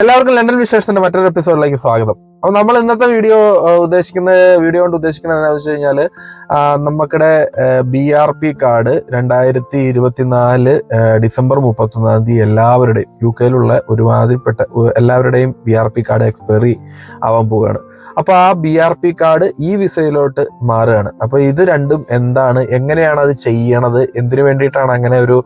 എല്ലാവർക്കും ലണ്ടൻ വിശേഷത്തിന്റെ മറ്റൊരു എപ്പിസോഡിലേക്ക് സ്വാഗതം. അപ്പൊ നമ്മൾ ഇന്നത്തെ വീഡിയോ കൊണ്ട് ഉദ്ദേശിക്കുന്നത് എന്താണെന്ന് വെച്ച് കഴിഞ്ഞാല് നമുക്കിടെ BRP കാർഡ് 2024 ഡിസംബർ 31 എല്ലാവരുടെയും UK ഒരുമാതിരിപ്പെട്ട എല്ലാവരുടെയും BRP കാർഡ് എക്സ്പയറി ആവാൻ പോവുകയാണ്. അപ്പൊ ആ BRP കാർഡ് ഈ വിസയിലോട്ട് മാറുകയാണ്. അപ്പൊ ഇത് രണ്ടും എന്താണ്, എങ്ങനെയാണ് അത് ചെയ്യണത്, എന്തിനു വേണ്ടിയിട്ടാണ് അങ്ങനെ ഒരു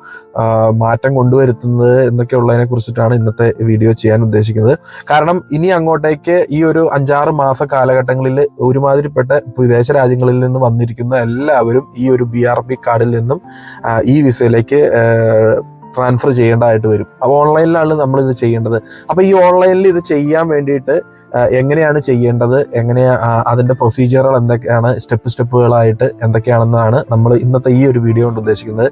മാറ്റം കൊണ്ടുവരുത്തുന്നത് എന്നൊക്കെയുള്ളതിനെ കുറിച്ചിട്ടാണ് ഇന്നത്തെ വീഡിയോ ചെയ്യാൻ ഉദ്ദേശിക്കുന്നത്. കാരണം ഇനി അങ്ങോട്ടേക്ക് ഈ ഒരു 5-6 മാസ കാലഘട്ടങ്ങളിൽ ഒരുമാതിരിപ്പെട്ട വിദേശ രാജ്യങ്ങളിൽ നിന്ന് വന്നിരിക്കുന്ന എല്ലാവരും ഈ ഒരു BRP കാർഡിൽ നിന്നും ഈ വിസയിലേക്ക് ട്രാൻസ്ഫർ ചെയ്യേണ്ടതായിട്ട് വരും. അപ്പോൾ ഓൺലൈനിലാണ് നമ്മൾ ഇത് ചെയ്യേണ്ടത്. അപ്പോൾ ഈ ഓൺലൈനിൽ ഇത് ചെയ്യാൻ വേണ്ടിയിട്ട് എങ്ങനെയാണ് ചെയ്യേണ്ടത്, അതിന്റെ പ്രൊസീജിയറുകൾ എന്തൊക്കെയാണ്, സ്റ്റെപ്പുകളായിട്ട് എന്തൊക്കെയാണെന്നാണ് നമ്മൾ ഇന്നത്തെ ഈ ഒരു വീഡിയോ കൊണ്ട് ഉദ്ദേശിക്കുന്നത്.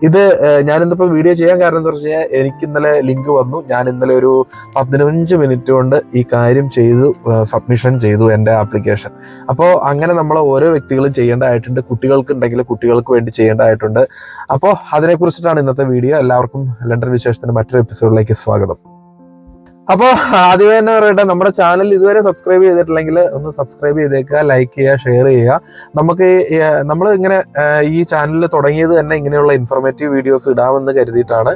ഇത് ഞാനിന്നിപ്പോൾ വീഡിയോ ചെയ്യാൻ കാരണം എന്താ വെച്ച് കഴിഞ്ഞാൽ എനിക്ക് ഇന്നലെ ലിങ്ക് വന്നു. ഞാൻ ഇന്നലെ ഒരു 15 മിനിറ്റ് കൊണ്ട് ഈ കാര്യം ചെയ്തു, സബ്മിഷൻ ചെയ്തു എൻ്റെ ആപ്ലിക്കേഷൻ. അപ്പോൾ അങ്ങനെ നമ്മൾ ഓരോ വ്യക്തികളും ചെയ്യേണ്ടതായിട്ടുണ്ട്. കുട്ടികൾക്കുണ്ടെങ്കിൽ കുട്ടികൾക്ക് വേണ്ടി ചെയ്യേണ്ടതായിട്ടുണ്ട്. അപ്പോൾ അതിനെക്കുറിച്ചിട്ടാണ് ഇന്നത്തെ വീഡിയോ. എല്ലാവർക്കും ലണ്ടൻ വിശേഷത്തിന്റെ മറ്റൊരു എപ്പിസോഡിലേക്ക് സ്വാഗതം. അപ്പോൾ ആദ്യമേ തന്നെ പറയട്ടെ, നമ്മുടെ ചാനൽ ഇതുവരെ സബ്സ്ക്രൈബ് ചെയ്തിട്ടില്ലെങ്കിൽ ഒന്ന് സബ്സ്ക്രൈബ് ചെയ്തേക്കുക, ലൈക്ക് ചെയ്യുക, ഷെയർ ചെയ്യുക. നമ്മൾ ഇങ്ങനെ ഈ ചാനൽ തുടങ്ങിയത് തന്നെ ഇങ്ങനെയുള്ള ഇൻഫോർമേറ്റീവ് വീഡിയോസ് ഇടാമെന്ന് കരുതിയിട്ടാണ്.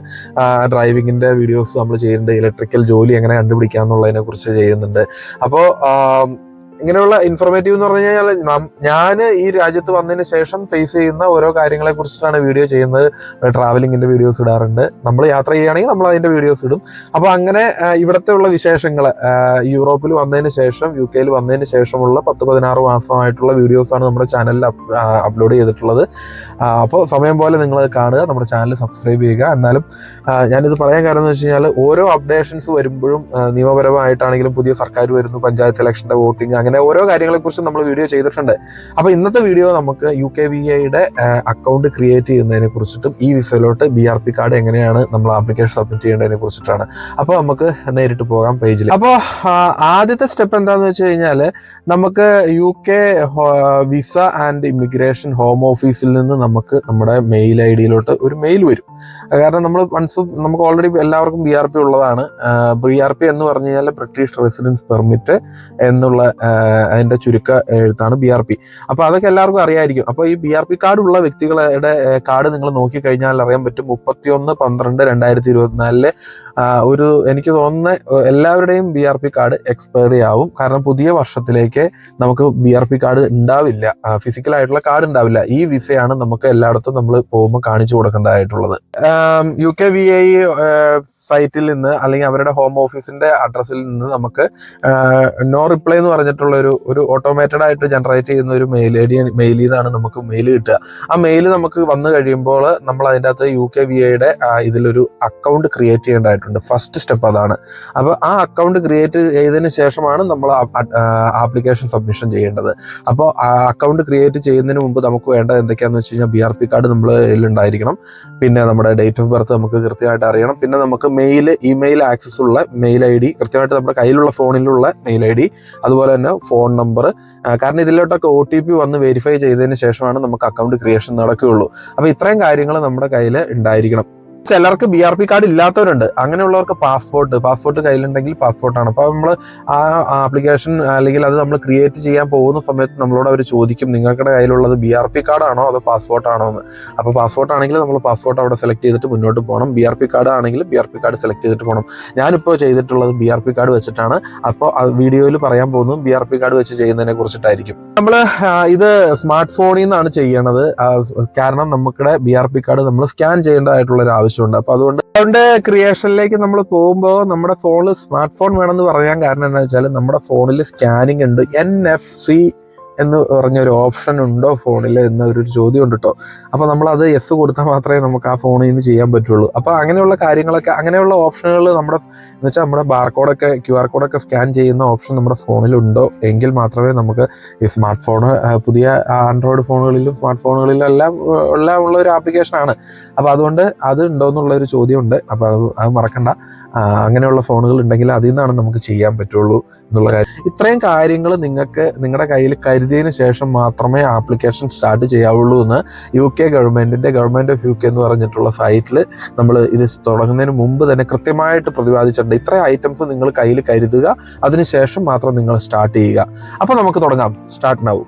ഡ്രൈവിങ്ങിന്റെ വീഡിയോസ് നമ്മൾ ചെയ്യുന്നുണ്ട്, ഇലക്ട്രിക്കൽ ജോലി എങ്ങനെ കണ്ടുപിടിക്കാം എന്നുള്ളതിനെ കുറിച്ച് ചെയ്യുന്നുണ്ട്. അപ്പോൾ ഇങ്ങനെയുള്ള ഇൻഫോർമേറ്റീവ് എന്ന് പറഞ്ഞു കഴിഞ്ഞാൽ ഞാൻ ഈ രാജ്യത്ത് വന്നതിന് ശേഷം ഫേസ് ചെയ്യുന്ന ഓരോ കാര്യങ്ങളെ കുറിച്ചിട്ടാണ് വീഡിയോ ചെയ്യുന്നത്. ട്രാവലിങ്ങിന്റെ വീഡിയോസ് ഇടാറുണ്ട്. നമ്മൾ യാത്ര ചെയ്യുകയാണെങ്കിൽ നമ്മൾ അതിന്റെ വീഡിയോസ് ഇടും. അപ്പോൾ അങ്ങനെ ഇവിടുത്തെ ഉള്ള വിശേഷങ്ങൾ, യൂറോപ്പിൽ വന്നതിന് ശേഷം UK വന്നതിന് ശേഷമുള്ള 10-16 മാസമായിട്ടുള്ള വീഡിയോസാണ് നമ്മുടെ ചാനലിൽ അപ്ലോഡ് ചെയ്തിട്ടുള്ളത്. അപ്പോൾ സമയം പോലെ നിങ്ങൾ കാണുക, നമ്മുടെ ചാനൽ സബ്സ്ക്രൈബ് ചെയ്യുക. എന്നാലും ഞാനിത് പറയാൻ കാരണം എന്ന് വെച്ച് കഴിഞ്ഞാൽ ഓരോ അപ്ഡേഷൻസ് വരുമ്പോഴും നിയമപരമായിട്ടാണെങ്കിലും പുതിയ സർക്കാർ വരുന്നു, പഞ്ചായത്ത് ഇലക്ഷന്റെ വോട്ടിംഗ്, അങ്ങനെ ഓരോ കാര്യങ്ങളെക്കുറിച്ചും നമ്മൾ വീഡിയോ ചെയ്തിട്ടുണ്ട്. അപ്പോൾ ഇന്നത്തെ വീഡിയോ നമുക്ക് UKVAയുടെ അക്കൗണ്ട് ക്രിയേറ്റ് ചെയ്യുന്നതിനെ കുറിച്ചിട്ടും ഈ വിസയിലോട്ട് BRP കാർഡ് എങ്ങനെയാണ് നമ്മൾ ആപ്ലിക്കേഷൻ സബ്മിറ്റ് ചെയ്യേണ്ടതിനെ കുറിച്ചിട്ടാണ്. അപ്പോൾ നമുക്ക് നേരിട്ട് പോകാം പേജിൽ. അപ്പോൾ ആദ്യത്തെ സ്റ്റെപ്പ് എന്താണെന്ന് വെച്ച് കഴിഞ്ഞാൽ നമുക്ക് UK visa and immigration home ഓഫീസിൽ നിന്ന് നമുക്ക് നമ്മുടെ മെയിൽ ID-യിലോട്ട് ഒരു മെയിൽ വരും. കാരണം നമുക്ക് ഓൾറെഡി എല്ലാവർക്കും BRP ഉള്ളതാണ്. BRP എന്ന് പറഞ്ഞു കഴിഞ്ഞാൽ ബ്രിട്ടീഷ് റെസിഡൻസ് പെർമിറ്റ് എന്നുള്ള അതിന്റെ ചുരുക്ക എഴുത്താണ് BRP. അപ്പൊ അതൊക്കെ എല്ലാവർക്കും അറിയായിരിക്കും. അപ്പൊ ഈ BRP കാർഡ് ഉള്ള വ്യക്തികളുടെ കാർഡ് നിങ്ങൾ നോക്കിക്കഴിഞ്ഞാൽ അറിയാൻ പറ്റും. 31/12/2024 ഒരു എനിക്ക് തോന്നുന്ന എല്ലാവരുടെയും BRP കാർഡ് എക്സ്പയറി ആവും. കാരണം പുതിയ വർഷത്തിലേക്ക് നമുക്ക് BRP കാർഡ് ഉണ്ടാവില്ല, ഫിസിക്കലായിട്ടുള്ള കാർഡ് ഉണ്ടാവില്ല. ഈ വിസയാണ് നമുക്ക് എല്ലായിടത്തും നമ്മൾ പോകുമ്പോൾ കാണിച്ചു കൊടുക്കേണ്ടതായിട്ടുള്ളത്. UKVA സൈറ്റിൽ നിന്ന് അല്ലെങ്കിൽ അവരുടെ ഹോം ഓഫീസിന്റെ അഡ്രസ്സിൽ നിന്ന് നമുക്ക് നോ റിപ്ലൈ എന്ന് പറഞ്ഞിട്ടുള്ള ഒരു ഓട്ടോമേറ്റഡ് ആയിട്ട് ജനറേറ്റ് ചെയ്യുന്ന ഒരു മെയിലിൽ നിന്നാണ് നമുക്ക് മെയിൽ കിട്ടുക. ആ മെയിൽ നമുക്ക് വന്നു കഴിയുമ്പോൾ നമ്മൾ അതിൻ്റെ അകത്ത് UKVAയുടെ ഇതിലൊരു അക്കൗണ്ട് ക്രിയേറ്റ് ചെയ്യേണ്ടതായിട്ടുണ്ട്. ഫസ്റ്റ് സ്റ്റെപ്പ് അതാണ്. അപ്പോൾ ആ അക്കൗണ്ട് ക്രിയേറ്റ് ചെയ്തതിന് ശേഷമാണ് നമ്മൾ ആപ്ലിക്കേഷൻ സബ്മിഷൻ ചെയ്യേണ്ടത്. അപ്പോൾ ആ അക്കൗണ്ട് ക്രിയേറ്റ് ചെയ്യുന്നതിന് മുമ്പ് നമുക്ക് വേണ്ടത് എന്തൊക്കെയാണെന്ന് വെച്ച് കഴിഞ്ഞാൽ BRP കാർഡ് നമ്മളിൽ ഉണ്ടായിരിക്കണം. പിന്നെ നമ്മുടെ ഡേറ്റ് ഓഫ് ബർത്ത് നമുക്ക് കൃത്യമായിട്ട് അറിയണം. പിന്നെ നമുക്ക് ഇമെയിൽ ആക്സസ് ഉള്ള മെയിൽ ID, കൃത്യമായിട്ട് നമ്മുടെ കയ്യിലുള്ള ഫോണിലുള്ള മെയിൽ ID, അതുപോലെ തന്നെ ഫോൺ നമ്പർ. കാരണം ഇതിലോട്ടൊക്കെ OTP വന്ന് വെരിഫൈ ചെയ്തതിന് ശേഷമാണ് നമുക്ക് അക്കൗണ്ട് ക്രിയേഷൻ നടക്കുകയുള്ളൂ. അപ്പോൾ ഇത്രയും കാര്യങ്ങൾ നമ്മുടെ കയ്യിൽ ഉണ്ടായിരിക്കണം. ചിലർക്ക് BRP കാർഡ് ഇല്ലാത്തവരുണ്ട്. അങ്ങനെയുള്ളവർക്ക് പാസ്പോർട്ട് കയ്യിലുണ്ടെങ്കിൽ പാസ്പോർട്ടാണ്. അപ്പോൾ നമ്മൾ ആ ആപ്ലിക്കേഷൻ അല്ലെങ്കിൽ അത് നമ്മൾ ക്രിയേറ്റ് ചെയ്യാൻ പോകുന്ന സമയത്ത് നമ്മളോട് അവർ ചോദിക്കും, നിങ്ങളുടെ കയ്യിലുള്ളത് BRP കാർഡാണോ അതോ പാസ്പോർട്ടാണോ എന്ന്. അപ്പോൾ പാസ്പോർട്ട് ആണെങ്കിൽ നമ്മൾ പാസ്പോർട്ട് അവിടെ സെലക്ട് ചെയ്തിട്ട് മുന്നോട്ട് പോകണം. BRP കാർഡ് ആണെങ്കിൽ BRP കാർഡ് സെലക്ട് ചെയ്തിട്ട് പോകണം. ഞാനിപ്പോൾ ചെയ്തിട്ടുള്ളത് BRP കാർഡ് വെച്ചിട്ടാണ്. അപ്പോൾ വീഡിയോയിൽ പറയാൻ പോകുന്നത് BRP കാർഡ് വെച്ച് ചെയ്യുന്നതിനെ കുറിച്ചിട്ടായിരിക്കും. നമ്മൾ ഇത് സ്മാർട്ട് ഫോണിൽ നിന്നാണ് ചെയ്യണത്. കാരണം നമുക്കിടെ BRP കാർഡ് നമ്മൾ സ്കാൻ ചെയ്യേണ്ടതായിട്ടുള്ള ഒരു ആവശ്യമുണ്ട്. അപ്പൊ അതുകൊണ്ട് ക്രിയേഷനിലേക്ക് നമ്മൾ പോകുമ്പോൾ നമ്മുടെ ഫോണിൽ സ്മാർട്ട് ഫോൺ വേണമെന്ന് പറയാൻ കാരണം എന്താ വെച്ചാൽ നമ്മുടെ ഫോണിൽ സ്കാനിങ് ഉണ്ട്. NFC എന്ന് പറഞ്ഞൊരു ഓപ്ഷൻ ഉണ്ടോ ഫോണിൽ എന്നൊരു ചോദ്യം ഉണ്ട് കേട്ടോ. അപ്പോൾ നമ്മളത് യെസ് കൊടുത്താൽ മാത്രമേ നമുക്ക് ആ ഫോണിൽ നിന്ന് ചെയ്യാൻ പറ്റുള്ളൂ. അപ്പോൾ അങ്ങനെയുള്ള കാര്യങ്ങളൊക്കെ, അങ്ങനെയുള്ള ഓപ്ഷനുകൾ നമ്മുടെ ബാർകോഡൊക്കെ QR കോഡൊക്കെ സ്കാൻ ചെയ്യുന്ന ഓപ്ഷൻ നമ്മുടെ ഫോണിലുണ്ടോ എങ്കിൽ മാത്രമേ നമുക്ക് ഈ സ്മാർട്ട് ഫോൺ, പുതിയ ആൻഡ്രോയിഡ് ഫോണുകളിലും സ്മാർട്ട് ഫോണുകളിലും എല്ലാം ഉള്ള ഒരു ആപ്ലിക്കേഷനാണ്. അപ്പോൾ അതുകൊണ്ട് അത് ഉണ്ടോ എന്നുള്ളൊരു ചോദ്യമുണ്ട്. അപ്പോൾ അത് മറക്കണ്ട. അങ്ങനെയുള്ള ഫോണുകൾ ഉണ്ടെങ്കിൽ അതിൽ നിന്നാണ് നമുക്ക് ചെയ്യാൻ പറ്റുള്ളൂ എന്നുള്ള കാര്യം. ഇത്രയും കാര്യങ്ങൾ നിങ്ങൾക്ക് നിങ്ങളുടെ കയ്യിൽ കരുതിയതിന് ശേഷം മാത്രമേ ആപ്ലിക്കേഷൻ സ്റ്റാർട്ട് ചെയ്യാവുള്ളൂ എന്ന് UK ഗവൺമെൻറ് ഓഫ് UK എന്ന് പറഞ്ഞിട്ടുള്ള സൈറ്റിൽ നമ്മൾ ഇത് തുടങ്ങുന്നതിന് മുമ്പ് തന്നെ കൃത്യമായിട്ട് പ്രതിപാദിച്ചിട്ടുണ്ട്. ഇത്രയും ഐറ്റംസ് നിങ്ങൾ കയ്യിൽ കരുതുക, അതിനുശേഷം മാത്രം നിങ്ങൾ സ്റ്റാർട്ട് ചെയ്യുക. അപ്പോൾ നമുക്ക് തുടങ്ങാം. Start now.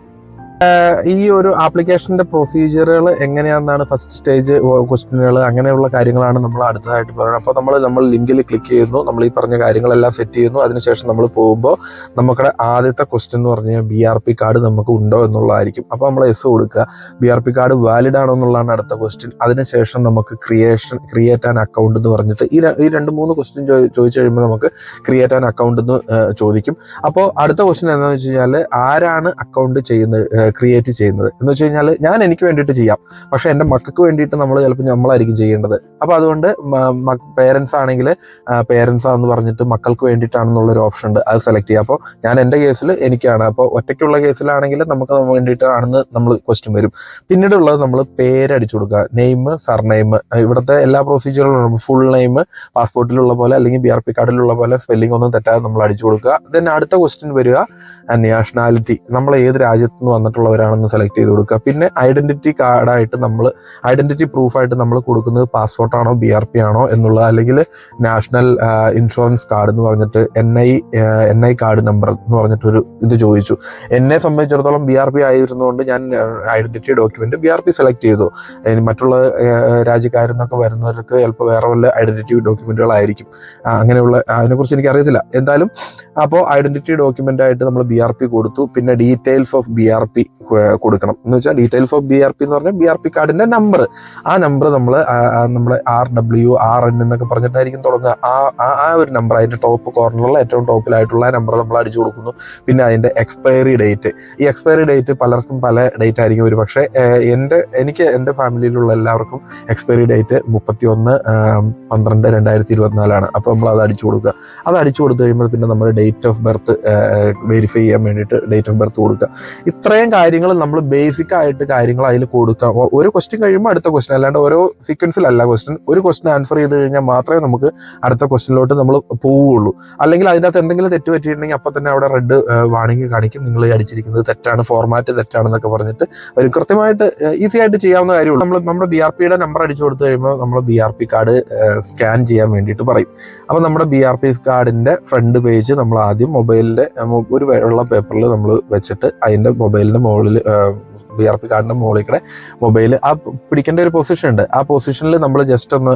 ഈ ഒരു ആപ്ലിക്കേഷന്റെ പ്രൊസീജിയറുകൾ എങ്ങനെയാണെന്നാണ് ഫസ്റ്റ് സ്റ്റേജ് ക്വസ്റ്റ്യനുകൾ, അങ്ങനെയുള്ള കാര്യങ്ങളാണ് നമ്മൾ അടുത്തതായിട്ട് പറയുന്നത്. അപ്പോൾ നമ്മൾ ലിങ്കിൽ ക്ലിക്ക് ചെയ്യുന്നു, നമ്മൾ ഈ പറഞ്ഞ കാര്യങ്ങളെല്ലാം സെറ്റ് ചെയ്യുന്നു. അതിനുശേഷം നമ്മൾ പോകുമ്പോൾ നമ്മുടെ ആദ്യത്തെ ക്വസ്റ്റ്യൻ എന്ന് പറഞ്ഞാൽ BRP കാർഡ് നമുക്ക് ഉണ്ടോ എന്നുള്ളതായിരിക്കും. അപ്പോൾ നമ്മൾ എസ് കൊടുക്കുക. BRP കാർഡ് വാലിഡ് ആണോ എന്നുള്ളതാണ് അടുത്ത ക്വസ്റ്റ്യൻ. അതിനുശേഷം നമുക്ക് ക്രിയേറ്റ് ആൻ അക്കൗണ്ട് എന്ന് പറഞ്ഞിട്ട് ഈ 2-3 ക്വസ്റ്റ്യൻ ചോദിച്ചു കഴിയുമ്പോൾ നമുക്ക് ക്രിയേറ്റ് ആൻ അക്കൗണ്ട് എന്ന് ചോദിക്കും. അപ്പോൾ അടുത്ത ക്വസ്റ്റ്യൻ എന്താണെന്ന് വെച്ച് കഴിഞ്ഞാൽ ആരാണ് അക്കൗണ്ട് ക്രിയേറ്റ് ചെയ്യുന്നത് എന്ന് വെച്ച് കഴിഞ്ഞാൽ ഞാൻ എനിക്ക് വേണ്ടിയിട്ട് ചെയ്യാം, പക്ഷെ എൻ്റെ മക്കൾക്ക് വേണ്ടിയിട്ട് ചിലപ്പോൾ നമ്മളായിരിക്കും ചെയ്യേണ്ടത്. അപ്പോൾ അതുകൊണ്ട് പേരൻസ് ആണെങ്കിൽ പേരൻസ് ആണെന്ന് പറഞ്ഞിട്ട് മക്കൾക്ക് വേണ്ടിയിട്ടാണെന്നുള്ളൊരു ഓപ്ഷൻ ഉണ്ട്, അത് സെലക്ട് ചെയ്യുക. അപ്പോൾ ഞാൻ എൻ്റെ കേസിൽ എനിക്കാണ്. അപ്പോൾ ഒറ്റയ്ക്കുള്ള കേസിലാണെങ്കിൽ നമുക്ക് വേണ്ടിയിട്ടാണെന്ന് നമ്മൾ ക്വസ്റ്റ്യൻ വരും. പിന്നീടുള്ളത് നമ്മൾ പേരടിച്ചു കൊടുക്കുക, നെയിം, സർനെയിം. ഇവിടുത്തെ എല്ലാ പ്രൊസീജിയറുകളും ഫുൾ നെയിം പാസ്പോർട്ടിലുള്ള പോലെ അല്ലെങ്കിൽ BRP കാർഡിലുള്ള പോലെ സ്പെല്ലിംഗ് ഒന്നും തെറ്റാതെ നമ്മൾ അടിച്ചു കൊടുക്കുക. ദെൻ അടുത്ത ക്വസ്റ്റ്യൻ വരിക നാഷണാലിറ്റി, നമ്മൾ ഏത് രാജ്യത്ത് നിന്ന് വന്നിട്ടുള്ളവരാണെന്ന് സെലക്ട് ചെയ്ത് കൊടുക്കുക. പിന്നെ ഐഡന്റിറ്റി കാർഡായിട്ട് ഐഡന്റിറ്റി പ്രൂഫായിട്ട് നമ്മൾ കൊടുക്കുന്നത് പാസ്പോർട്ടാണോ BRP ആണോ എന്നുള്ള, അല്ലെങ്കിൽ നാഷണൽ ഇൻഷുറൻസ് കാർഡ് എന്ന് പറഞ്ഞിട്ട് NI കാർഡ് നമ്പർ എന്ന് പറഞ്ഞിട്ടൊരു ഇത് ചോദിച്ചു. എന്നെ സംബന്ധിച്ചിടത്തോളം BRP ആയിരുന്നുകൊണ്ട് ഞാൻ ഐഡന്റിറ്റി ഡോക്യുമെന്റ് BRP സെലക്ട് ചെയ്തു. മറ്റുള്ള രാജ്യക്കാരെന്നൊക്കെ വരുന്നവർക്ക് ചിലപ്പോൾ വേറെ വല്ല ഐഡന്റിറ്റി ഡോക്യുമെന്റുകളായിരിക്കും. അങ്ങനെയുള്ള അതിനെക്കുറിച്ച് എനിക്ക് അറിയത്തില്ല. എന്തായാലും അപ്പോൾ ഐഡന്റിറ്റി ഡോക്യുമെന്റ് ആയിട്ട് നമ്മൾ BRP കൊടുത്തു. പിന്നെ ഡീറ്റെയിൽസ് ഓഫ് BRP കൊടുക്കണം. എന്ന് വെച്ചാൽ ഡീറ്റെയിൽസ് ഓഫ് BRP എന്ന് പറഞ്ഞാൽ BRP കാർഡിന്റെ നമ്പർ, ആ നമ്പർ നമ്മൾ നമ്മുടെ RWRN എന്നൊക്കെ പറഞ്ഞിട്ടായിരിക്കും തുടങ്ങുക. ആ ഒരു നമ്പർ അതിന്റെ ടോപ്പ് കോർണറിലുള്ള ഏറ്റവും ടോപ്പിലായിട്ടുള്ള നമ്പർ നമ്മൾ അടിച്ചു കൊടുക്കുന്നു. പിന്നെ അതിന്റെ എക്സ്പയറി ഡേറ്റ്, ഈ എക്സ്പയറി ഡേറ്റ് പലർക്കും പല ഡേറ്റ് ആയിരിക്കും. ഒരു പക്ഷേ എനിക്ക് എൻ്റെ ഫാമിലിയിലുള്ള എല്ലാവർക്കും എക്സ്പയറി ഡേറ്റ് 31/12/2024 അപ്പോൾ നമ്മൾ അത് അടിച്ചു കൊടുക്കുക. അത് അടിച്ചു കൊടുത്തു കഴിയുമ്പോൾ പിന്നെ നമ്മൾ ഡേറ്റ് ഓഫ് ബർത്ത് വെരിഫൈ ചെയ്യാൻ വേണ്ടിയിട്ട് ഡേറ്റ് ഓഫ് ബർത്ത് കൊടുക്കുക. ഇത്രയും കാര്യങ്ങൾ നമ്മൾ ബേസിക് ആയിട്ട് കാര്യങ്ങൾ അതിൽ കൊടുക്കുക. ഒരു ക്വസ്റ്റ്യൻ കഴിയുമ്പോൾ അടുത്ത ക്വസ്റ്റ്യൻ, അല്ലാണ്ട് ഓരോ സീക്വൻസിലല്ല ക്വസ്റ്റ്യൻ. ഒരു ക്വസ്റ്റ്യൻ ആൻസർ ചെയ്ത് കഴിഞ്ഞാൽ മാത്രമേ നമുക്ക് അടുത്ത ക്വസ്റ്റ്യനിലോട്ട് നമ്മൾ പോവുകയുള്ളൂ. അല്ലെങ്കിൽ അതിനകത്ത് എന്തെങ്കിലും തെറ്റ് പറ്റിയിട്ടുണ്ടെങ്കിൽ അപ്പോൾ തന്നെ അവിടെ റെഡ് വാണിംഗ് കാണിക്കും, നിങ്ങൾ അടിച്ചിരിക്കുന്നത് തെറ്റാണ്, ഫോർമാറ്റ് തെറ്റാണെന്നൊക്കെ പറഞ്ഞിട്ട് ഒരു കൃത്യമായിട്ട് ഈസി ആയിട്ട് ചെയ്യാവുന്ന കാര്യമുള്ളൂ. നമ്മുടെ BRPയുടെ നമ്പർ അടിച്ചു കൊടുത്തു കഴിയുമ്പോൾ നമ്മൾ BRP കാർഡ് സ്കാൻ ചെയ്യാൻ വേണ്ടിയിട്ട് പറയും. അപ്പോൾ നമ്മുടെ BRP കാർഡിന്റെ ഫ്രണ്ട് പേജ് നമ്മൾ ആദ്യം മൊബൈലിന്റെ ഒരു വെള്ള പേപ്പറിൽ നമ്മൾ വെച്ചിട്ട് അതിന്റെ മൊബൈലിന്റെ മുകളിൽ BRP കാർഡിന്റെ മുകളിൽ കൂടെ മൊബൈൽ ആ പിടിക്കേണ്ട ഒരു പൊസിഷൻ ഉണ്ട്. ആ പൊസിഷനിൽ നമ്മൾ ജസ്റ്റ് ഒന്ന്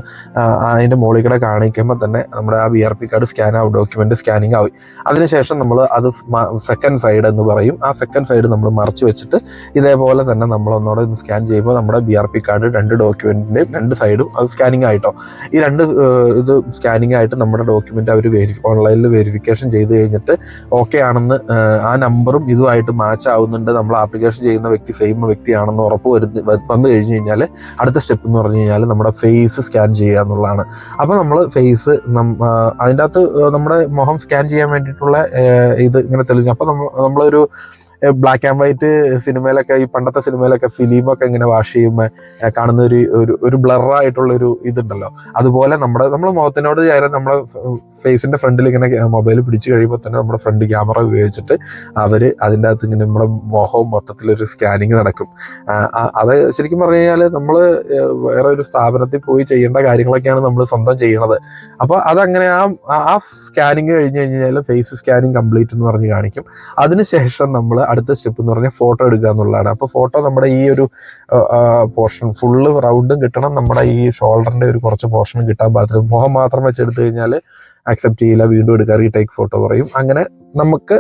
അതിന്റെ മുകളിൽ കൂടെ കാണിക്കുമ്പോൾ തന്നെ നമ്മുടെ ആ BRP കാർഡ് സ്കാൻ ആവും, ഡോക്യുമെന്റ് സ്കാനിങ് ആവും. അതിനുശേഷം നമ്മൾ അത് സെക്കൻഡ് സൈഡ് എന്ന് പറയും. ആ സെക്കൻഡ് സൈഡ് നമ്മൾ മറച്ചു വെച്ചിട്ട് ഇതേപോലെ തന്നെ നമ്മൾ ഒന്നോടെ സ്കാൻ ചെയ്യുമ്പോൾ നമ്മുടെ BRP കാർഡ് 2 ഡോക്യുമെന്റിന്റെയും 2 സൈഡും അത് സ്കാനിങ് ആയിട്ടോ. ഈ 2 ഇത് സ്കാനിങ് ആയിട്ട് നമ്മുടെ ഡോക്യുമെന്റ് അവർ ഓൺലൈനിൽ വെരിഫിക്കേഷൻ ചെയ്ത് കഴിഞ്ഞിട്ട് ഓക്കെ ആണെന്ന്, ആ നമ്പറും ഇതുമായിട്ട് മാച്ച് ആവുന്നുണ്ട്, നമ്മൾ ആപ്ലിക്കേഷൻ ചെയ്യുന്ന വ്യക്തി സെയിം വ്യക്തിയാണെന്ന് ഉറപ്പ് വന്നു കഴിഞ്ഞു കഴിഞ്ഞാൽ അടുത്ത സ്റ്റെപ്പ് എന്ന് പറഞ്ഞു കഴിഞ്ഞാൽ നമ്മുടെ ഫേസ് സ്കാൻ ചെയ്യുക എന്നുള്ളതാണ്. അപ്പോൾ നമ്മൾ ഫേസ് അതിൻ്റെ അകത്ത് നമ്മുടെ മുഖം സ്കാൻ ചെയ്യാൻ വേണ്ടിയിട്ടുള്ള ഇത് ഇങ്ങനെ തെളിഞ്ഞു. അപ്പോൾ നമ്മളൊരു ബ്ലാക്ക് ആൻഡ് വൈറ്റ് സിനിമയിലൊക്കെ, ഈ പണ്ടത്തെ സിനിമയിലൊക്കെ ഫിലിമൊക്കെ ഇങ്ങനെ വാഷ് ചെയ്യുമ്പോൾ കാണുന്ന ഒരു ബ്ലറായിട്ടുള്ളൊരു ഇതുണ്ടല്ലോ, അതുപോലെ നമ്മുടെ മുഖത്തിനോട് ചേരാൻ നമ്മുടെ ഫേസിന്റെ ഫ്രണ്ടിൽ ഇങ്ങനെ മൊബൈൽ പിടിച്ചു കഴിയുമ്പോൾ തന്നെ നമ്മുടെ ഫ്രണ്ട് ക്യാമറ ഉപയോഗിച്ചിട്ട് അതിൻ്റെ അകത്ത് ഇങ്ങനെ നമ്മുടെ മുഖവും മൊത്തത്തിലൊരു സ്കാനിങ് നടക്കും. അത് ശരിക്കും പറഞ്ഞു കഴിഞ്ഞാൽ നമ്മൾ വേറെ ഒരു സ്ഥാപനത്തിൽ പോയി ചെയ്യേണ്ട കാര്യങ്ങളൊക്കെയാണ് നമ്മൾ സ്വന്തം ചെയ്യണത്. അപ്പോൾ അതങ്ങനെ ആ സ്കാനിങ് കഴിഞ്ഞ് കഴിഞ്ഞാൽ ഫേസ് സ്കാനിങ് കംപ്ലീറ്റ് എന്ന് പറഞ്ഞ് കാണിക്കും. അതിനുശേഷം നമ്മൾ അടുത്ത സ്റ്റെപ്പ് എന്ന് പറഞ്ഞാൽ ഫോട്ടോ എടുക്കുക എന്നുള്ളതാണ്. അപ്പോൾ ഫോട്ടോ നമ്മുടെ ഈ ഒരു പോർഷൻ ഫുള്ള് റൗണ്ടും കിട്ടണം, നമ്മുടെ ഈ ഷോൾഡറിന്റെ ഒരു കുറച്ച് പോർഷനും കിട്ടാൻ പാടില്ല. മുഖം മാത്രം വെച്ചെടുത്തു കഴിഞ്ഞാൽ അക്സെപ്റ്റ് ചെയ്യില്ല, വീണ്ടും എടുക്കുക, റീടേക്ക് ഫോട്ടോ പറയും. അങ്ങനെ നമുക്ക്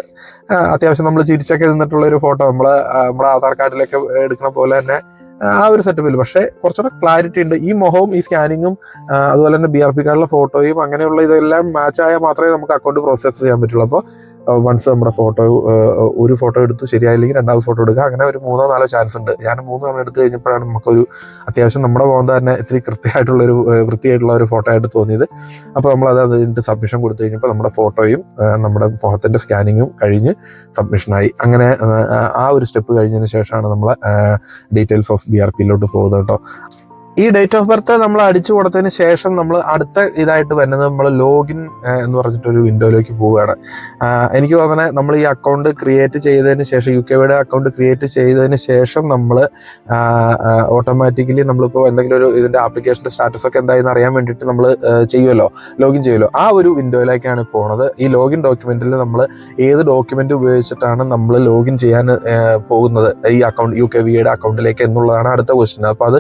അത്യാവശ്യം നമ്മൾ ചിരിച്ചൊക്കെ നിന്നിട്ടുള്ള ഒരു ഫോട്ടോ നമ്മുടെ ആധാർ കാർഡിലൊക്കെ എടുക്കുന്ന പോലെ തന്നെ ആ ഒരു സെറ്റപ്പിൽ, പക്ഷേ കുറച്ചുകൂടെ ക്ലാരിറ്റി ഉണ്ട്. ഈ മുഖവും ഈ സ്കാനിങ്ങും അതുപോലെ തന്നെ BRP കാർഡിലെ ഫോട്ടോയും അങ്ങനെയുള്ള ഇതെല്ലാം മാച്ച് ആയാൽ മാത്രമേ നമുക്ക് അക്കൗണ്ട് പ്രോസസ്സ് ചെയ്യാൻ പറ്റുള്ളൂ. അപ്പോൾ വൺസ് നമ്മുടെ ഒരു ഫോട്ടോ എടുത്തു ശരിയായില്ലെങ്കിൽ രണ്ടാമത് ഫോട്ടോ എടുക്കുക, അങ്ങനെ ഒരു 3-4 ചാൻസ് ഉണ്ട്. ഞാൻ 3 തവണ എടുത്തു കഴിഞ്ഞപ്പോഴാണ് നമുക്കൊരു അത്യാവശ്യം നമ്മുടെ പോകുന്നത് തന്നെ ഇത്തിരി വൃത്തിയായിട്ടുള്ള ഒരു ഫോട്ടോ ആയിട്ട് തോന്നിയത്. അപ്പോൾ നമ്മൾ അത് കഴിഞ്ഞിട്ട് സബ്മിഷൻ കൊടുത്തു കഴിഞ്ഞപ്പോൾ നമ്മുടെ ഫോട്ടോയും നമ്മുടെ മുഖത്തിന്റെ സ്കാനിങ്ങും കഴിഞ്ഞ് സബ്മിഷനായി. അങ്ങനെ ആ ഒരു സ്റ്റെപ്പ് കഴിഞ്ഞതിന് ശേഷമാണ് നമ്മൾ ഡീറ്റെയിൽസ് ഓഫ് BRPയിലോട്ട് പോകുന്നത് കേട്ടോ. ഈ ഡേറ്റ് ഓഫ് ബർത്ത് നമ്മൾ അടിച്ചു കൊടുത്തതിന് ശേഷം നമ്മൾ അടുത്ത ഇതായിട്ട് വരുന്നത് നമ്മൾ ലോഗിൻ എന്ന് പറഞ്ഞിട്ടൊരു വിൻഡോയിലേക്ക് പോവുകയാണ്. എനിക്ക് തോന്നുന്നത് നമ്മൾ ഈ അക്കൗണ്ട് ക്രിയേറ്റ് ചെയ്തതിന് ശേഷം UKVയുടെ അക്കൗണ്ട് ക്രിയേറ്റ് ചെയ്തതിന് ശേഷം നമ്മൾ ഓട്ടോമാറ്റിക്കലി നമ്മളിപ്പോൾ എന്തെങ്കിലും ഒരു ഇതിൻ്റെ ആപ്ലിക്കേഷൻ്റെ സ്റ്റാറ്റസ് ഒക്കെ എന്തായെന്ന് അറിയാൻ വേണ്ടിയിട്ട് നമ്മൾ ചെയ്യുമല്ലോ, ലോഗിൻ ചെയ്യുമല്ലോ, ആ ഒരു വിൻഡോയിലേക്കാണ് പോകുന്നത്. ഈ ലോഗിൻ ഡോക്യുമെൻറ്റിൽ നമ്മൾ ഏത് ഡോക്യുമെൻ്റ് ഉപയോഗിച്ചിട്ടാണ് നമ്മൾ ലോഗിൻ ചെയ്യാൻ പോകുന്നത് ഈ അക്കൗണ്ട് UKVയുടെ അക്കൗണ്ടിലേക്ക് എന്നുള്ളതാണ് അടുത്ത ക്വസ്റ്റ്യൻ. അപ്പോൾ അത്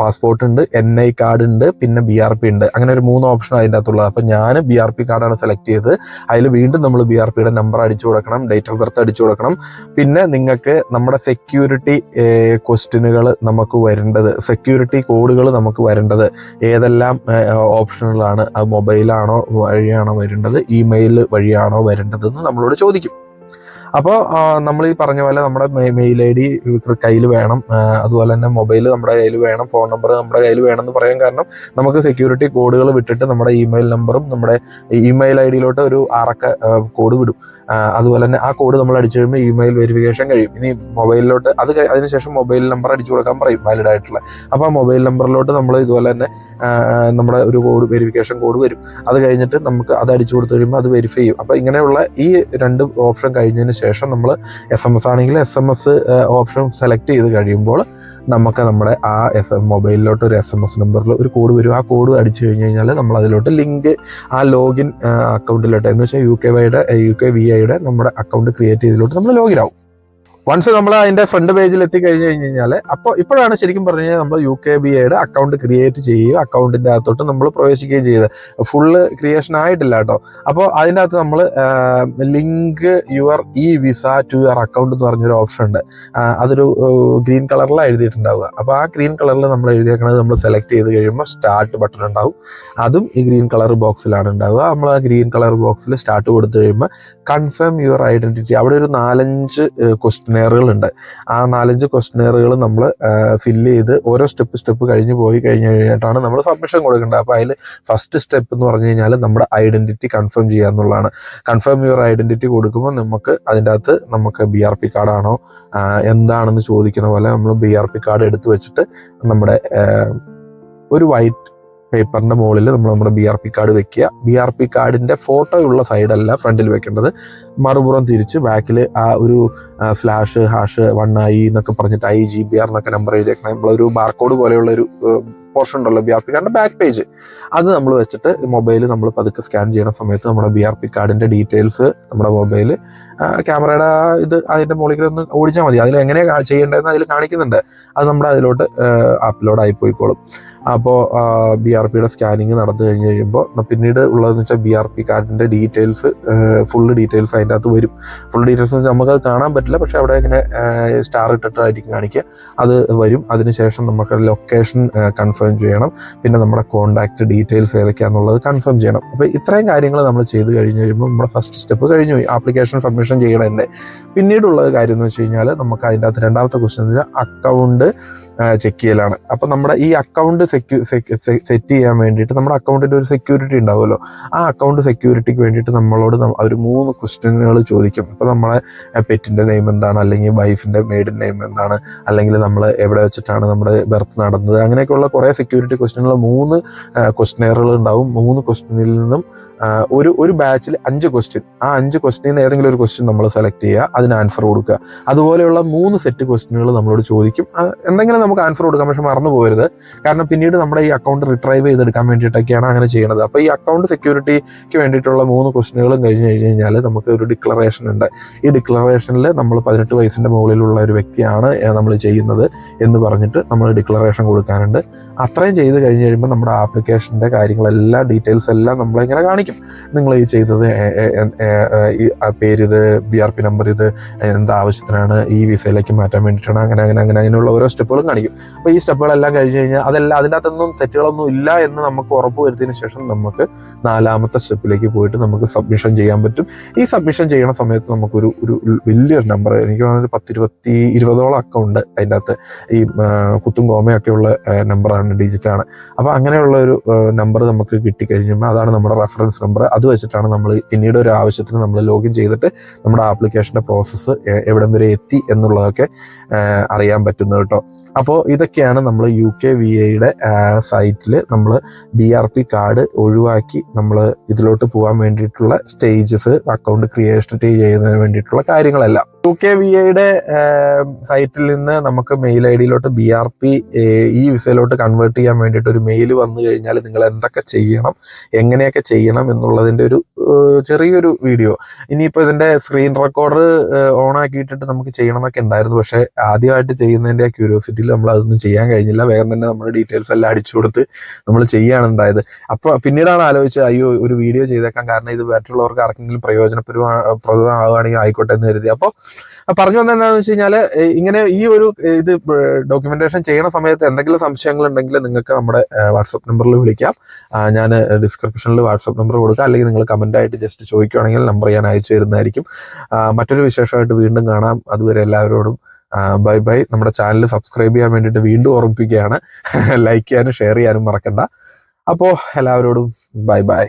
പാസ്പോർട്ട് ഉണ്ട്, NI കാർഡ് ഉണ്ട്, പിന്നെ BRP ഉണ്ട്. അങ്ങനെ ഒരു 3 ഓപ്ഷൻ അതിൻ്റെ അകത്തുള്ളത്. അപ്പോൾ ഞാൻ BRP കാർഡാണ് സെലക്ട് ചെയ്തത്. അതിൽ വീണ്ടും നമ്മൾ BRPയുടെ നമ്പർ അടിച്ചു കൊടുക്കണം, ഡേറ്റ് ഓഫ് ബർത്ത് അടിച്ചു കൊടുക്കണം. പിന്നെ നിങ്ങൾക്ക് നമ്മുടെ സെക്യൂരിറ്റി ക്വസ്റ്റ്യനുകൾ നമുക്ക് വരേണ്ടത്, സെക്യൂരിറ്റി കോഡുകൾ നമുക്ക് വരേണ്ടത് ഏതെല്ലാം ഓപ്ഷനുകളാണ്, അത് മൊബൈലാണോ വഴിയാണോ വരേണ്ടത്, ഇമെയിൽ വഴിയാണോ വരേണ്ടതെന്ന് നമ്മളോട് ചോദിക്കും. അപ്പോൾ നമ്മൾ ഈ പറഞ്ഞ പോലെ നമ്മുടെ മെയിൽ ID കയ്യിൽ വേണം, അതുപോലെ തന്നെ മൊബൈൽ നമ്മുടെ കയ്യിൽ വേണം, ഫോൺ നമ്പർ നമ്മുടെ കയ്യിൽ വേണം എന്ന് പറയാൻ കാരണം നമുക്ക് സെക്യൂരിറ്റി കോഡുകൾ വിട്ടിട്ട് നമ്മുടെ ഇമെയിൽ നമ്പറും നമ്മുടെ ഇമെയിൽ ID-യിലോട്ട് ഒരു 6 അക്ക കോഡ് വിടും. അതുപോലെ തന്നെ ആ കോഡ് നമ്മൾ അടിച്ചു കഴിയുമ്പോൾ ഇമെയിൽ വെരിഫിക്കേഷൻ കഴിയും. ഇനി മൊബൈലിലോട്ട് അതിനുശേഷം മൊബൈൽ നമ്പർ അടിച്ചു കൊടുക്കാൻ പറയും, വാലിഡ് ആയിട്ടുള്ള. അപ്പോൾ ആ മൊബൈൽ നമ്പറിലോട്ട് നമ്മൾ ഇതുപോലെ തന്നെ നമ്മുടെ ഒരു കോഡ്, വെരിഫിക്കേഷൻ കോഡ് വരും. അത് കഴിഞ്ഞിട്ട് നമുക്ക് അത് അടിച്ചു കൊടുത്തു കഴിയുമ്പോൾ അത് വെരിഫൈ ചെയ്യും. അപ്പോൾ ഇങ്ങനെയുള്ള ഈ 2 ഓപ്ഷൻ കഴിഞ്ഞതിന് ശേഷം നമ്മൾ SMS ആണെങ്കിൽ SMS ഓപ്ഷൻ സെലക്ട് ചെയ്ത് കഴിയുമ്പോൾ നമുക്ക് നമ്മുടെ ആ മൊബൈലിലോട്ട് ഒരു SMS നമ്പറിൽ ഒരു കോഡ് വരും. ആ കോഡ് അടിച്ചു കഴിഞ്ഞാൽ നമ്മൾ അതിലോട്ട് ലിങ്ക് ആ ലോഗിൻ അക്കൗണ്ടിലോട്ട്, എന്ന് വെച്ചാൽ UKVIയുടെ നമ്മുടെ അക്കൗണ്ട് ക്രിയേറ്റ് ചെയ്തതിലോട്ട് നമ്മൾ ലോഗിൻ ആവും. വൺസ് നമ്മൾ അതിൻ്റെ ഫ്രണ്ട് പേജിൽ എത്തിക്കഴിഞ്ഞ് കഴിഞ്ഞാൽ അപ്പോൾ ഇപ്പോഴാണ് ശരിക്കും പറഞ്ഞു കഴിഞ്ഞാൽ നമ്മൾ UKVIയുടെ അക്കൗണ്ട് ക്രിയേറ്റ് ചെയ്യുകയും അക്കൗണ്ടിൻ്റെ അകത്തോട്ട് നമ്മൾ പ്രവേശിക്കുകയും ചെയ്ത് ഫുള്ള് ക്രിയേഷൻ ആയിട്ടില്ല കേട്ടോ. അപ്പോൾ അതിൻ്റെ അകത്ത് നമ്മൾ link your visa to your account എന്ന് പറഞ്ഞൊരു ഓപ്ഷൻ ഉണ്ട്. അതൊരു ഗ്രീൻ കളറിലാണ് എഴുതിയിട്ടുണ്ടാവുക. അപ്പോൾ ആ ഗ്രീൻ കളറിൽ നമ്മൾ എഴുതിയേക്കണത് നമ്മൾ സെലക്ട് ചെയ്ത് കഴിയുമ്പോൾ സ്റ്റാർട്ട് ബട്ടൺ ഉണ്ടാവും. അതും ഈ ഗ്രീൻ കളർ ബോക്സിലാണ് ഉണ്ടാവുക. നമ്മൾ ആ ഗ്രീൻ കളർ ബോക്സിൽ സ്റ്റാർട്ട് കൊടുത്തു കഴിയുമ്പോൾ കൺഫേം യുവർ ഐഡൻറ്റിറ്റി, അവിടെ ഒരു 4-5 ക്വസ്റ്റ്യനെയറുകളുണ്ട്. ആ 4-5 ക്വസ്റ്റ്യനെയറുകൾ നമ്മൾ ഫില്ല് ചെയ്ത് ഓരോ സ്റ്റെപ്പ് കഴിഞ്ഞ് കഴിഞ്ഞിട്ടാണ് നമ്മൾ സബ്മിഷൻ കൊടുക്കേണ്ടത്. അപ്പോൾ അതിൽ ഫസ്റ്റ് സ്റ്റെപ്പ് എന്ന് പറഞ്ഞു കഴിഞ്ഞാൽ നമ്മുടെ ഐഡൻറ്റിറ്റി കൺഫേം ചെയ്യുക എന്നുള്ളതാണ്. കൺഫേം യുവർ ഐഡൻറ്റിറ്റി കൊടുക്കുമ്പോൾ നമുക്ക് അതിൻ്റെ അകത്ത് നമുക്ക് BRP കാർഡാണോ എന്താണെന്ന് ചോദിക്കുന്ന പോലെ നമ്മൾ BRP കാർഡ് എടുത്തു വെച്ചിട്ട് നമ്മുടെ ഒരു വൈറ്റ് പേപ്പറിൻ്റെ മുകളിൽ നമ്മൾ നമ്മുടെ BRP കാർഡ് വെക്കുക. BRP കാർഡിൻ്റെ ഫോട്ടോ ഉള്ള സൈഡല്ല ഫ്രണ്ടിൽ വെക്കേണ്ടത്, മറുപുറം തിരിച്ച് ബാക്കിൽ ആ ഒരു /#1i എന്നൊക്കെ പറഞ്ഞിട്ട് IGBR എന്നൊക്കെ നമ്പർ എഴുതിയേക്കണം. നമ്മളൊരു ബാർകോഡ് പോലെയുള്ള ഒരു പോർഷൻ ഉണ്ടല്ലോ BRP കാർഡിൻ്റെ ബാക്ക് പേജ്, അത് നമ്മൾ വെച്ചിട്ട് മൊബൈൽ നമ്മൾ പതുക്കെ സ്കാൻ ചെയ്യുന്ന സമയത്ത് നമ്മുടെ BRP കാർഡിൻ്റെ ഡീറ്റെയിൽസ് നമ്മുടെ മൊബൈൽ ക്യാമറയുടെ അതിൻ്റെ മുകളിൽ ഒന്ന് ഓടിച്ചാൽ മതി. അതിൽ എങ്ങനെയാണ് ചെയ്യേണ്ടതെന്ന് അതിൽ കാണിക്കുന്നുണ്ട്. അത് നമ്മുടെ അതിലോട്ട് അപ്ലോഡ് ആയി പോയിക്കോളും. അപ്പോൾ BRPയുടെ സ്കാനിങ് നടന്നു കഴിഞ്ഞ് കഴിയുമ്പോൾ പിന്നീട് ഉള്ളതെന്ന് വെച്ചാൽ BRP കാർഡിൻ്റെ ഡീറ്റെയിൽസ്, ഫുള്ള് ഡീറ്റെയിൽസ് അതിൻ്റെ അകത്ത് വരും. ഫുൾ ഡീറ്റെയിൽസ് എന്ന് വെച്ചാൽ നമുക്കത് കാണാൻ പറ്റില്ല, പക്ഷേ അവിടെ ഇങ്ങനെ സ്റ്റാർ ഇട്ടിട്ടായിരിക്കും കാണിക്കുക. അത് വരും. അതിനുശേഷം നമുക്ക് ലൊക്കേഷൻ കൺഫേം ചെയ്യണം. പിന്നെ നമ്മുടെ കോൺടാക്റ്റ് ഡീറ്റെയിൽസ് ഏതൊക്കെയാണെന്നുള്ളത് കൺഫേം ചെയ്യണം. അപ്പോൾ ഇത്രയും കാര്യങ്ങൾ നമ്മൾ ചെയ്ത് കഴിഞ്ഞ് കഴിയുമ്പോൾ നമ്മുടെ ഫസ്റ്റ് സ്റ്റെപ്പ് കഴിഞ്ഞു പോയി, ആപ്ലിക്കേഷൻ സബ്മിഷൻ ചെയ്യണതിൻ്റെ. പിന്നീടുള്ള കാര്യം എന്ന് വെച്ച് കഴിഞ്ഞാൽ നമുക്ക് അതിൻ്റെ അകത്ത് രണ്ടാമത്തെ ക്വസ്റ്റ്യൻ അക്കൗണ്ട് ചെക്ക് ചെയ്യലാണ്. അപ്പം നമ്മുടെ ഈ അക്കൗണ്ട് സെറ്റ് ചെയ്യാൻ വേണ്ടിയിട്ട് നമ്മുടെ അക്കൗണ്ടിൻ്റെ ഒരു സെക്യൂരിറ്റി ഉണ്ടാവുമല്ലോ, ആ അക്കൗണ്ട് സെക്യൂരിറ്റിക്ക് വേണ്ടിയിട്ട് നമ്മളോട് ഒരു 3 ക്വസ്റ്റ്യനുകൾ ചോദിക്കും. ഇപ്പോൾ നമ്മളെ പെറ്റിൻ്റെ നെയിം എന്താണ്, അല്ലെങ്കിൽ വൈഫിൻ്റെ മെയ്ഡൻ നെയിം എന്താണ്, അല്ലെങ്കിൽ നമ്മൾ എവിടെ വെച്ചിട്ടാണ് നമ്മുടെ ബർത്ത് നടന്നത്, അങ്ങനെയൊക്കെയുള്ള കുറേ സെക്യൂരിറ്റി ക്വസ്റ്റ്യനുകൾ 3 ക്വസ്റ്റ്യനുകൾ ഉണ്ടാവും. 3 ക്വസ്റ്റ്യനിൽ നിന്നും ഒരു ബാച്ചിൽ 5 ക്വസ്റ്റ്യൻ, ആ 5 ക്വസ്റ്റ്യനിൽ നിന്ന് ഏതെങ്കിലും ഒരു ക്വസ്റ്റ്യൻ നമ്മൾ സെലക്ട് ചെയ്യുക, അതിന് ആൻസർ കൊടുക്കുക. അതുപോലെയുള്ള 3 സെറ്റ് ക്വസ്റ്റ്യനുകൾ നമ്മളോട് ചോദിക്കും. എന്തെങ്കിലും നമുക്ക് ആൻസർ കൊടുക്കാം, പക്ഷെ മറന്നു പോകരുത്. കാരണം പിന്നീട് നമ്മുടെ ഈ അക്കൗണ്ട് റിട്രൈവ് ചെയ്തെടുക്കാൻ വേണ്ടിയിട്ടൊക്കെയാണ് അങ്ങനെ ചെയ്യുന്നത്. അപ്പോൾ ഈ അക്കൗണ്ട് സെക്യൂരിറ്റിക്ക് വേണ്ടിയിട്ടുള്ള 3 ക്വസ്റ്റ്യനുകളും കഴിഞ്ഞ് കഴിഞ്ഞാൽ നമുക്ക് ഒരു ഡിക്ലറേഷൻ ഉണ്ട്. ഈ ഡിക്ലറേഷനിൽ നമ്മൾ 18 വയസ്സിൻ്റെ മുകളിലുള്ള ഒരു വ്യക്തിയാണ് നമ്മൾ ചെയ്യുന്നത് എന്ന് പറഞ്ഞിട്ട് നമ്മൾ ഡിക്ലറേഷൻ കൊടുക്കാനുണ്ട്. അത്രയും ചെയ്ത് കഴിഞ്ഞ് കഴിയുമ്പോൾ നമ്മുടെ ആപ്ലിക്കേഷൻ്റെ കാര്യങ്ങളെല്ലാം, ഡീറ്റെയിൽസ് എല്ലാം നമ്മളിങ്ങനെ കാണിക്കും. നിങ്ങൾ ഈ ചെയ്തത് പേരിത്, BRP നമ്പർ ഇത്, എന്താവശ്യത്തിനാണ്, ഈ വിസയിലേക്ക് മാറ്റാൻ വേണ്ടിയിട്ടാണ്, അങ്ങനെയുള്ള ഓരോ സ്റ്റെപ്പുകളും കാണിക്കും. അപ്പോൾ ഈ സ്റ്റെപ്പുകളെല്ലാം കഴിഞ്ഞ് കഴിഞ്ഞാൽ അതെല്ലാം അതിൻ്റെ അകത്തൊന്നും തെറ്റുകളൊന്നും ഇല്ല എന്ന് നമുക്ക് ഉറപ്പ് വരുത്തിയതിന് ശേഷം നമുക്ക് 4ാമത്തെ സ്റ്റെപ്പിലേക്ക് പോയിട്ട് നമുക്ക് സബ്മിഷൻ ചെയ്യാൻ പറ്റും. ഈ സബ്മിഷൻ ചെയ്യണ സമയത്ത് നമുക്കൊരു വലിയൊരു നമ്പർ, എനിക്ക് തോന്നുന്നത് 10-20ഓളം അക്കൗണ്ട് അതിൻ്റെ അകത്ത് ഈ കുത്തും കോമയൊക്കെ ഉള്ള നമ്പറാണ്, ഡിജിറ്റാണ്. അപ്പോൾ അങ്ങനെയുള്ള ഒരു നമ്പർ നമുക്ക് കിട്ടിക്കഴിഞ്ഞപ്പോൾ അതാണ് നമ്മുടെ റെഫറൻസ് റെഫറൻസ് നമ്പർ, അത് വെച്ചിട്ടാണ് നമ്മൾ പിന്നീട് ഒരു ആവശ്യത്തിന് നമ്മൾ ലോഗിൻ ചെയ്തിട്ട് നമ്മുടെ ആപ്ലിക്കേഷൻ്റെ പ്രോസസ്സ് എവിടം വരെ എത്തി എന്നുള്ളതൊക്കെ അറിയാൻ പറ്റുന്നത് കേട്ടോ. അപ്പോൾ ഇതൊക്കെയാണ് നമ്മൾ UKVAയുടെ സൈറ്റിൽ നമ്മൾ BRP കാർഡ് ഒഴിവാക്കി നമ്മൾ ഇതിലോട്ട് പോകാൻ വേണ്ടിയിട്ടുള്ള സ്റ്റേജസ്, അക്കൗണ്ട് ക്രിയേഷൻ ചെയ്യുന്നതിന് വേണ്ടിയിട്ടുള്ള കാര്യങ്ങളെല്ലാം. UKVAയുടെ സൈറ്റിൽ നിന്ന് നമുക്ക് മെയിൽ ID-യിലോട്ട് BRP ഈ വിസയിലോട്ട് കൺവേർട്ട് ചെയ്യാൻ വേണ്ടിയിട്ട് ഒരു മെയിൽ വന്നു കഴിഞ്ഞാൽ നിങ്ങൾ എന്തൊക്കെ ചെയ്യണം, എങ്ങനെയൊക്കെ ചെയ്യണം എന്നുള്ളതിൻ്റെ ഒരു ചെറിയൊരു വീഡിയോ. ഇനിയിപ്പോൾ ഇതിൻ്റെ സ്ക്രീൻ റെക്കോർഡർ ഓൺ ആക്കിയിട്ടിട്ട് നമുക്ക് ചെയ്യണം എന്നൊക്കെ ഉണ്ടായിരുന്നു. പക്ഷേ ആദ്യമായിട്ട് ചെയ്യുന്നതിൻ്റെ ആ ക്യൂരിയോസിറ്റിയിൽ നമ്മൾ അതൊന്നും ചെയ്യാൻ കഴിഞ്ഞില്ല. വേഗം തന്നെ നമ്മുടെ ഡീറ്റെയിൽസ് എല്ലാം അടിച്ചു കൊടുത്ത് നമ്മൾ ചെയ്യുകയാണ് ഉണ്ടായത്. അപ്പോൾ പിന്നീടാണ് ആലോചിച്ചത്, അയ്യോ ഒരു വീഡിയോ ചെയ്തേക്കാം, കാരണം ഇത് മറ്റുള്ളവർക്ക് ആർക്കെങ്കിലും പ്രയോജനപ്രദമാവുകയാണെങ്കിൽ ആയിക്കോട്ടെ എന്ന് കരുതി. അപ്പോൾ പറഞ്ഞു വന്നത് എന്താണെന്ന് വെച്ച് കഴിഞ്ഞാൽ, ഇങ്ങനെ ഈ ഒരു ഇത് ഡോക്യുമെന്റേഷൻ ചെയ്യണ സമയത്ത് എന്തെങ്കിലും സംശയങ്ങൾ ഉണ്ടെങ്കിൽ നിങ്ങൾക്ക് നമ്മുടെ വാട്സപ്പ് നമ്പറിൽ വിളിക്കാം. ഞാൻ ഡിസ്ക്രിപ്ഷനിൽ വാട്സപ്പ് നമ്പർ കൊടുക്കാം, അല്ലെങ്കിൽ നിങ്ങൾ കമൻ്റ് ആയിട്ട് ജസ്റ്റ് ചോദിക്കുകയാണെങ്കിൽ നമ്പർ ഞാൻ അയച്ചു തരുന്നതായിരിക്കും. മറ്റൊരു വിശേഷമായിട്ട് വീണ്ടും കാണാം. അതുവരെ എല്ലാവരോടും ബൈ ബൈ. നമ്മുടെ ചാനൽ സബ്സ്ക്രൈബ് ചെയ്യാൻ വേണ്ടിയിട്ട് വീണ്ടും ഓർമ്മിപ്പിക്കുകയാണ്. ലൈക്ക് ചെയ്യാനും ഷെയർ ചെയ്യാനും മറക്കണ്ട. അപ്പോൾ എല്ലാവരോടും ബൈ ബൈ.